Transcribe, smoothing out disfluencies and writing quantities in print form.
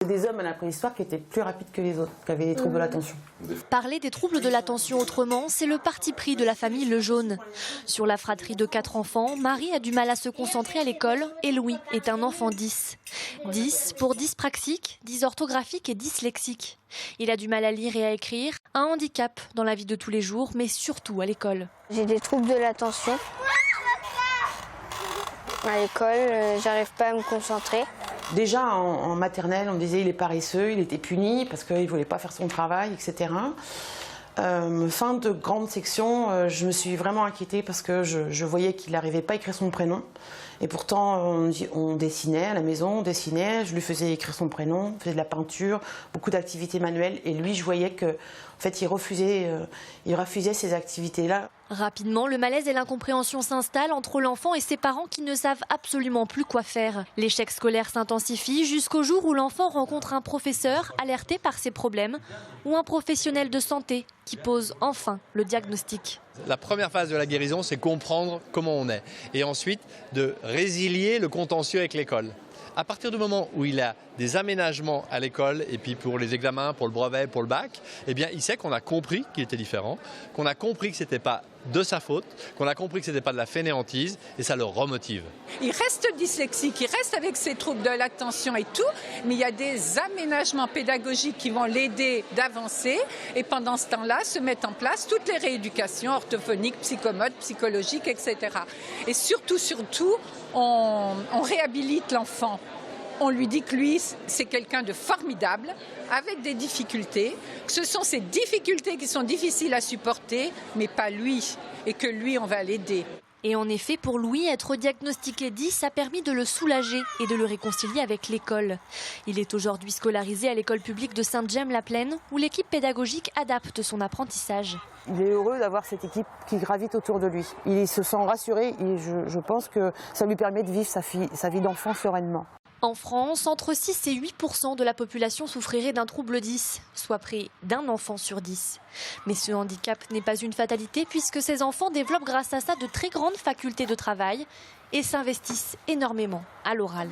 Des hommes à la préhistoire qui étaient plus rapides que les autres, qui avaient des troubles de l'attention. Parler des troubles de l'attention autrement, c'est le parti pris de la famille Lejaune. Sur la fratrie de 4 enfants, Marie a du mal à se concentrer à l'école et Louis est un enfant 10. 10 pour dyspraxique, dysorthographique et dyslexique. Il a du mal à lire et à écrire, un handicap dans la vie de tous les jours, mais surtout à l'école. J'ai des troubles de l'attention. À l'école, j'arrive pas à me concentrer. Déjà en maternelle, on disait il est paresseux, il était puni parce qu'il ne voulait pas faire son travail, etc. Fin de grande section, je me suis vraiment inquiétée parce que je voyais qu'il n'arrivait pas à écrire son prénom. Et pourtant, on dessinait à la maison, on dessinait, je lui faisais écrire son prénom, on faisait de la peinture, beaucoup d'activités manuelles. Et lui, je voyais que, en fait, il refusait ces activités-là. Rapidement, le malaise et l'incompréhension s'installent entre l'enfant et ses parents qui ne savent absolument plus quoi faire. L'échec scolaire s'intensifie jusqu'au jour où l'enfant rencontre un professeur alerté par ses problèmes ou un professionnel de santé qui pose enfin le diagnostic. La première phase de la guérison, c'est comprendre comment on est et ensuite de résilier le contentieux avec l'école. À partir du moment où il a des aménagements à l'école et puis pour les examens, pour le brevet, pour le bac, eh bien, il sait qu'on a compris qu'il était différent, qu'on a compris que ce n'était pas de sa faute, qu'on a compris que ce n'était pas de la fainéantise et ça le remotive. Il reste dyslexique, il reste avec ses troubles de l'attention et tout, mais il y a des aménagements pédagogiques qui vont l'aider d'avancer et pendant ce temps-là se mettent en place toutes les rééducations orthophoniques, psychomotes, psychologiques, etc. Et surtout, on réhabilite l'enfant. On lui dit que lui, c'est quelqu'un de formidable, avec des difficultés, que ce sont ces difficultés qui sont difficiles à supporter, mais pas lui, et que lui, on va l'aider. Et en effet, pour Louis, être diagnostiqué 10 a permis de le soulager et de le réconcilier avec l'école. Il est aujourd'hui scolarisé à l'école publique de Sainte-Gemme-la-Plaine, où l'équipe pédagogique adapte son apprentissage. Il est heureux d'avoir cette équipe qui gravite autour de lui. Il se sent rassuré et je pense que ça lui permet de vivre sa vie d'enfant sereinement. En France, entre 6 et 8% de la population souffrirait d'un trouble 10, soit près d'un enfant sur 10. Mais ce handicap n'est pas une fatalité puisque ces enfants développent grâce à ça de très grandes facultés de travail et s'investissent énormément à l'oral.